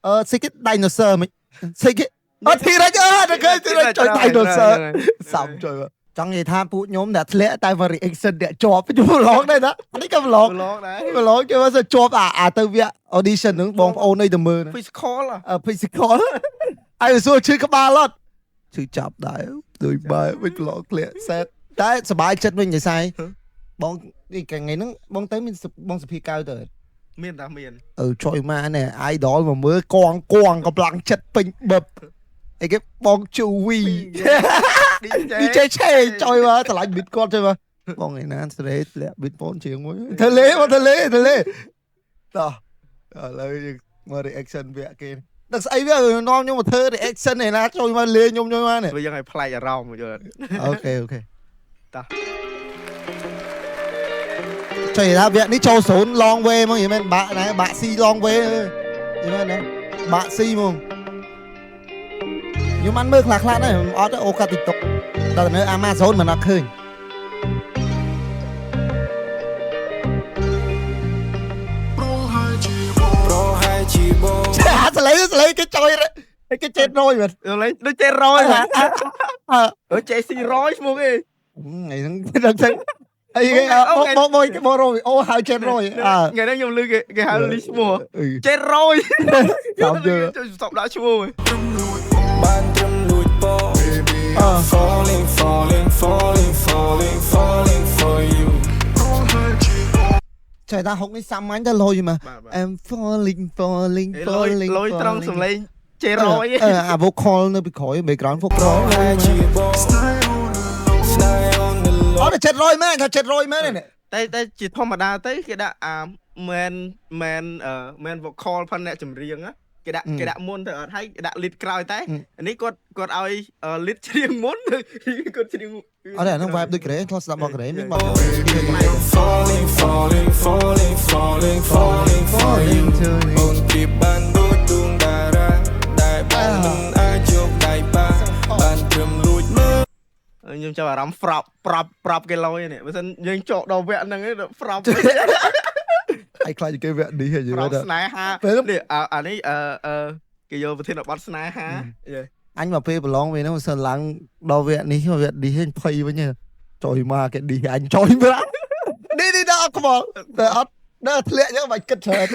Secret dinosaur mình Secret thì đấy nó cái chơi dinosaur xong trời trong gì tham phụ nhóm đã lẽ tai vào reaction để chọp với chú lót đây đó anh ấy cầm lót chứ bao giờ chọp từ việc audition đứng bóng ôn đây từ mưa physical physical ai xua chơi các ba lót chứ chọc đấy rồi bài với lót lẹ set đấy sờ bài chất mình vậy sai bóng đi cái ngày nó bóng tới mình bóng sập cao rồi miền ta miền trời mà nè ai đó mà mới con có lăng chất pin bập cái bóng chu vi đi chơi trời mà thằng lạnh bịt con chơi mà bóng này nè sẽ lẹ bịt bốn chuyện mới thề lê đó lời mà reaction vẽ kia đặc ấy bây non nhưng mà thơ reaction này là trời mà lê nhôm mà này bây giờ ngày play ở rau mà giờ ok ta trời ra viện đi cho số long way mà vậy bạn này bạn si long way vậy này bạn si mà nhưng mà ăn mơ lạc này ở đó ok tiktok đó là nơi Amazon mà nó khơi sẽ lấy cái chơi đấy cái chết rồi mà lấy nó chết rồi hả chạy xì rồi mua cái ngày nó thấy cái bôi rồi hai chết rồi ngày đó nhung lư cái hai lý mua chết rồi xong chưa xong đã chưa rồi trời ta không cái xăm anh ta lôi mà em falling lôi trong sùng lên chết rồi vocal nó bị khỏi background vocal nó chết rồi mấy này tay chỉ thom mà đa tới cái đã men vocal phần này chấm riêng á cái đã muốn thì thấy cái đã lít cày tay anh ấy còn ai lít riêng muốn còn riêng ở đây nó vibe được cái đấy thôi làm cái đấy mình bảo falling to nhưng cho bà rắm prop cái lôi này bây giờ nhưng chỗ đầu vẹn năng ấy prop ai khai cái vẹn đi hay gì đó snai ha để anh ấy cái vô thiên là bắt snai ha anh mà phê belong về nó sơn lắng đầu vẹn đi mà vẹn đi hết phay với nhờ trời mà cái đi anh trời mà đi đó come on đó lẹ nhá mày cất trời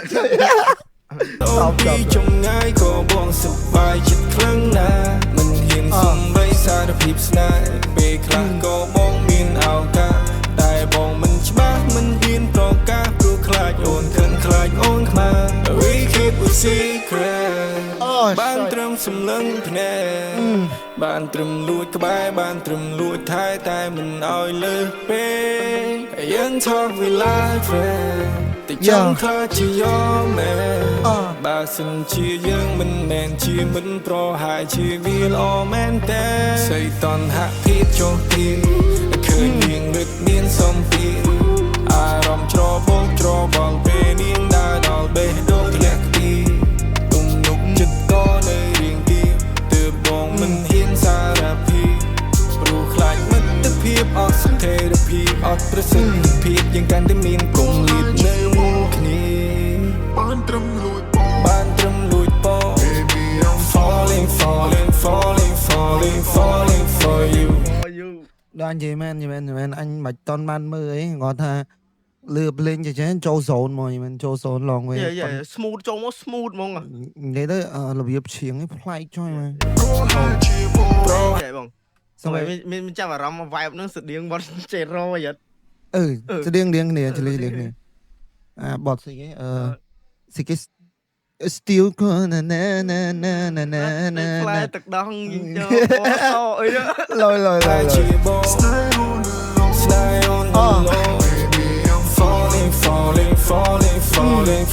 trong ngay có buông sụp vai chít khăng na mình hiền sung bay xa được hiệp snai bề khăng có bóng miên ảo ca đại bóng mình chmác mình hiền pro ca pro khai ôn khăn khai ôn khma we keep a secret ban trầm sum lưng phè ban trầm lùi cái bài ban trầm lùi thái tai mình oi lơ peยังทอกเวลาแฟแต่ยังคลาจะยอมแม่บาสันชียังมันแมนชีมันโปรหายชีวิตออแมนแต่ใส่ตอนหักพีดโจตีเคยเลี้ยงลึกเนียนสมปีอารมณ์จรอบกจรอบองเปนิ่งดาดอลเบโดนแลกตีตุ้มนุกจุดก็ในเรียงตีเติบบองมันเห็นสารพีปลูกคลายมันตะเพียบออกสักเทระพีออกประสิทธิ์พียังกันได้มีนกลมลีบในมุกนี้บ้านตรำลุยปอ Baby I'm falling for you đoan gì men anh bạch ton ban mơ ấy ngon tha lượp lên cho chứ trâu sồn mà mình trâu sồn lòng về smooth trông nó smooth mong à đấy đó là việc chiếng ấy fly cho mà vậy bông xong rồi mình chắc là rắm vibe nó sự điên bọt chết rồi vậy sẽ điên nè chỉ điên nè bọt gì cái still gonna na fly tật đong cho ơi đó lôi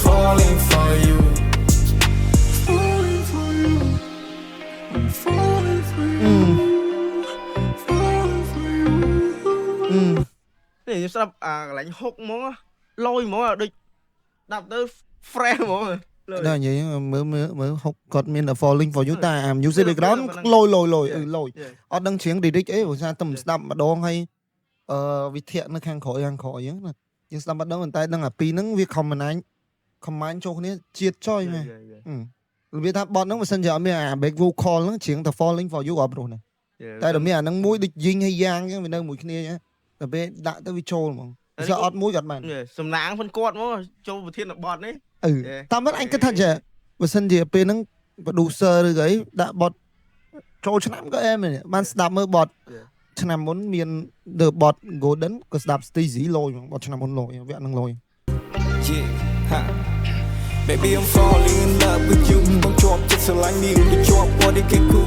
falling for you thì sao lạnh hút món lôi món đi đạp tới friend món đó vậy mới học cột mình là falling for you ta you say đó lôi ở đăng chiến đi đích ấy của sao tầm đậm mà đong hay vì thiện nó khang khỏi nhớ là nhưng sao bắt đầu người ta đang là pi nắng việc không mà anh cho cái này chiết choi mà វាថាបត់ហ្នឹងបើសិនជាអត់មានអា back vocal ហ្នឹងជាងតែ falling for you អត់ព្រោះណាតែដល់មានអាហ្នឹងមួយដូចយីងហើយយ៉ាងចឹងវានៅមួយគ្នាចឹងតែពេលដាក់ទៅវាចូលហ្មងវាអត់មួយក៏អត់បានសំណាងផងគាត់មកចូលប្រធានបទនេះតាមមិនអញគិតថាចាបើសិនជាពេលហ្នឹង producer ឬអីដាក់បត់ចូលឆ្នាំក៏អែមបានស្ដាប់មើលបត់ឆ្នាំមុនមាន The Bot Golden ក៏ស្ដាប់ Steezy លយហ្មងបត់ឆ្នាំមុនលយវគ្គហ្នឹងលយ Baby I'm falling in love with you បងជាប់ចិត្តស្រឡាញ់នាងដូចជាប់ពណ៌នេះគេគូ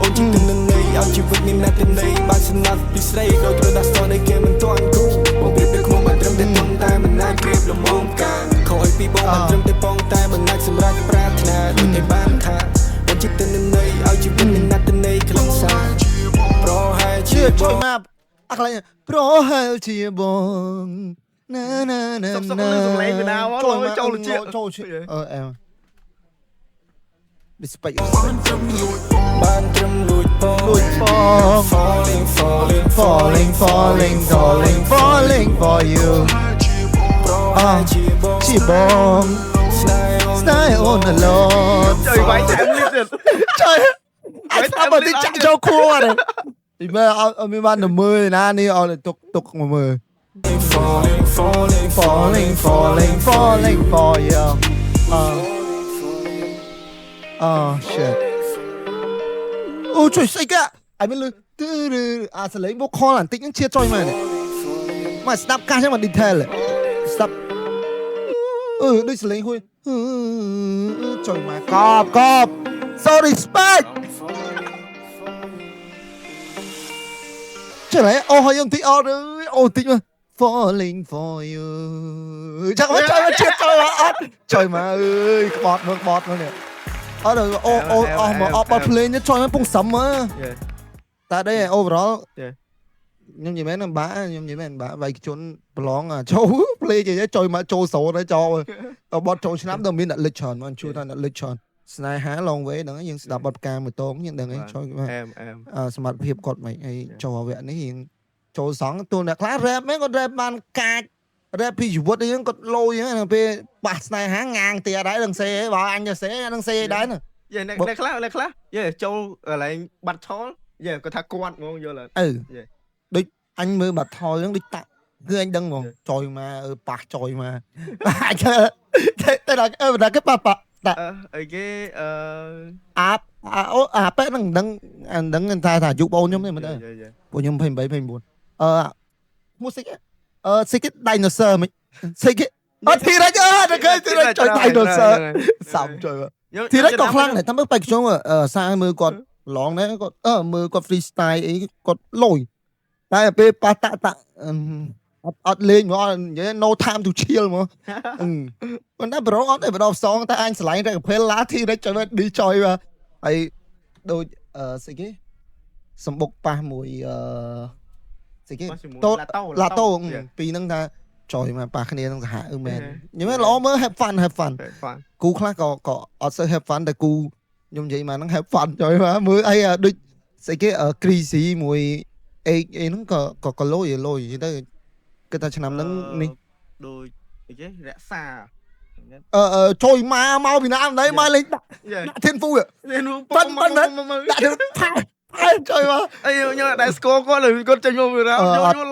អូនជិះទៅនឹងនៃឲ្យជីវិតនេះណាស់ទៅនៃបានស្នាប់ពីស្រីដោយត្រូវដាក់ស្ទល់នៃគេមិនទាន់គូបងប្រៀបដូចខ្ញុំមិនត្រឹមតែប៉ុន្តែមិនអាចប្រៀបលំងការខូចពីបងមិនត្រឹមតែប៉ុន្តែមិនអាចសម្រេចប្រាថ្នាដូចគេបានថាអូនជិះទៅនឹងនៃឲ្យជីវិតនេះណាស់ទៅនៃខ្លងសាប្រហែលជាចូលមកអត់ខ្លាញ់ប្រហែលជាបងណាសុំសំឡេងពីណាមកចូលលជាអែម respect បានត្រឹមលួចបង falling for you ជាបងស្នេហ៍អូនឡូតជួយវាយតាមនេះទៀតជួយអត់បើទីចាក់ចូលខួរទីមើលអត់មានបានទៅមើលណានេះអត់ទុកមកមើលfalling for you shit អូជួយស្អីកាអីមិនលឺអាសលេងបុកខលបន្តិចហ្នឹងឈៀតចុយមកមកស្ដាប់កាសចឹងមក detail ស្ដាប់ដូចសលេងហួយចុយមកកប so respect ចេះហើយអូហើយទីអត់អូតិចមក falling for you ចាំមកចុយមកឈៀតចុយមកអត់ចុយមកអើយក្បត់មើលក្បត់មកនេះអត់អូមកអត់បាត់ភ្លេងចុយមកពងសឹមមើលតែđây overall ខ្ញុំនិយាយមែនបាខ្ញុំនិយាយមែនបាវាយជនប្រឡងចូលភ្លេងចុយមកចូលសូនហើយចោលបត់ចូលឆ្នាំទៅមានអ្នកលិចច្រើនមកជួយថាអ្នកលិចច្រើនស្នេហា long way ហ្នឹងយើងស្ដាប់បទផ្កាមួយតងយើងដឹងអីចូលសមត្ថភាពគាត់មិនអីចូលវគ្គនេះយើងចូលសងទូអ្នកខ្លះ rap មែនគាត់ rap បានកាច rap ពីជីវិតយើងគាត់លយហ្នឹងពេលបាសស្នេហាងាងទៀតដែរដឹងសេបើអញទៅសេនឹងសេដែរហ្នឹងយេអ្នកខ្លះយេចូលកន្លែងបាត់ថលយេគាត់ថាគាត់ហ្មងយល់ដូចអញមើលបាត់ថលហ្នឹងដូចតាក់គឺអញដឹងហ្មងចុយមកប៉ះចុយមកតែដល់គេប៉ះអីគេអាប៉ែហ្នឹងដឹងថាយុបងខ្ញុំទេមែនទេពួកខ្ញុំ28 29música Sick Dinosaur មិន Sick អត់ T-Rex តែឃើញ T-Rex ចុយ Dinosaur សំចុយ T-Rex ក៏ខ្លាំងដែរតែមើលបែកខ្ញុំសារមើលគាត់ឡងដែរគាត់មើលគាត់ freestyle អីគាត់លយតែពេលប៉ះតាក់អត់លេងមកនិយាយ no time to chill មកប៉ុន្តែប្រូអត់ទេបដោផ្សងតែអញឆ្លៃតែកពេលឡា T-Rex ចុយឌីចុយមកហើយដូចស្អីគេសម្បុកប៉ះមួយស្អីគេតូតឡាតូពីហ្នឹងថាចុយមកប៉ះគ្នានឹងសហមែននិយាយល្អមើល have fun គូខ្លះក៏អត់សូវ have fun តែគូខ្ញុំនិយាយមកហ្នឹង have fun ចុយមកមើលអីដូចស្អីគេ crazy មួយអេហ្នឹងក៏លយទៅគឺថាឆ្នាំហ្នឹងនេះដូចអីគេរក្សាចុយមកពីណាណៃមកលេងដាក់ធានហ្វូប៉ិនដាក់ទៅចុយមកអីខ្ញុំតែស្គាល់គាត់ចេញមកវារ៉ា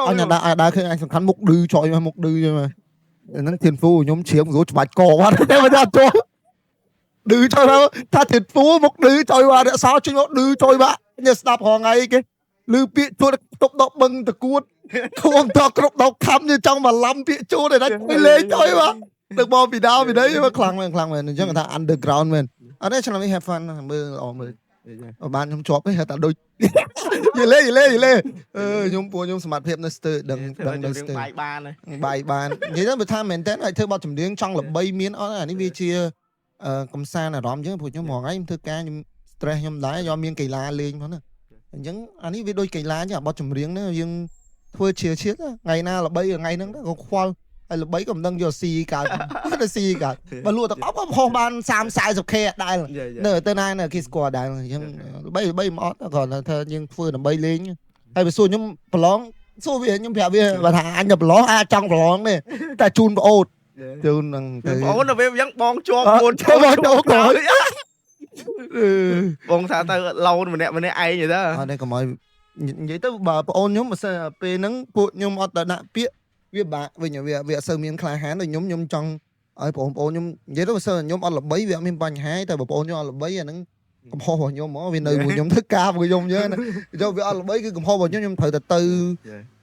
អញដើរឃើញអញសំខាន់មុខឌឺចុយមកមុខឌឺចឹងមកហ្នឹងធានហ្វូខ្ញុំជ្រាបស្រួលច្បាច់កគាត់តែមិនដល់ចូលឌឺចុយមកថាធានហ្វូមុខឌឺចុយមករក្សាចេញមកឌឺចុយមកញ៉ាំស្ដាប់រងថ្ងៃគេឮពាក្យជួតតុបដកបឹងតគួតខួងតគ្រប់ដកខំnhưចង់មកឡំពាក្យជួតតែទៅលេងចុយមកទៅបងពីដើមពីដីមកខ្លាំងមែនអញ្ចឹងថា underground មែនអត់ទេឆ្នាំនេះ have fun មើលល្អមើលបានខ្ញុំជាប់ទេតែដូចយីលេខ្ញុំពួកខ្ញុំសមត្ថភាពនៅស្ទើដឹងនៅស្ទើបាយបាននិយាយទៅបើថាមែនតើឲ្យធ្វើបទចម្រៀងចង់ល្បីមានអត់អានេះវាជាកំសាន្តអារម្មណ៍អញ្ចឹងពួកខ្ញុំរងថ្ងៃខ្ញុំធ្វើការខ្ញុំ stress ខ្ញុំដែរយកមានកីឡាលេងផងណាអញ្ចឹងអានេះវាដូចកីឡាអញ្ចឹងបទចម្រៀងហ្នឹងយើងធ្វើជាជាតិថ្ងៃណាល្បីថ្ងៃហ្នឹងក៏ខ្វល់ហើយល្បីក៏មិនដឹងយកស៊ីកើតទៅស៊ីកើតបើលក់ទៅអត់ហោះបាន 30-40k ដែរនៅទៅណាគេស្គាល់ដែរអញ្ចឹងល្បីមិនអត់គ្រាន់តែថាយើងធ្វើដើម្បីលេងហើយបើសួរខ្ញុំប្រឡងសួរវាខ្ញុំប្រាប់វាបើថាអញទៅប្រឡងអាចចង់ប្រឡងទេតែជូនប្អូនជូននឹងទៅប្អូនទៅវាយ៉ាងបងជាប់4ចូល បងថាទៅឡូនម្នាក់ឯងvậy đó អត់ទេកុំឲ្យនិយាយទៅបើបងអូនខ្ញុំមិនសិនពេលហ្នឹងពួកខ្ញុំអត់ទៅដាក់ពាក្យវាបាក់វិញវាអត់សូវមានក្លាហានដូចខ្ញុំចង់ឲ្យបងប្អូនខ្ញុំនិយាយទៅបើសិនខ្ញុំអត់ល្បីវាអត់មានបញ្ហាតែបងប្អូនខ្ញុំអត់ល្បីអាហ្នឹងកំហុសរបស់ខ្ញុំហ៎វានៅមួយខ្ញុំធ្វើការរបស់ខ្ញុំអញ្ចឹងណាយកវាអត់ល្បីគឺកំហុសរបស់ខ្ញុំត្រូវតែទៅ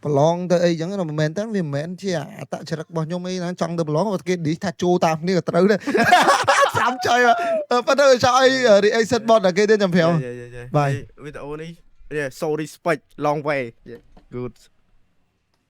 ប្រឡងទៅអីអញ្ចឹងមិនមែនទេវាមិនមែនជាអតចរិតរបស់ខ្ញុំអីណាចង់ទៅប្រឡងគេឌីថាចូលតាមគ្នាក៏ត្រូវដែរស្រាប់ចុយប៉ុន្តែចង់ឲ្យ reaction bot តែគេទេចាំប្រាប់ Bye. Videoនេះ so respect long way good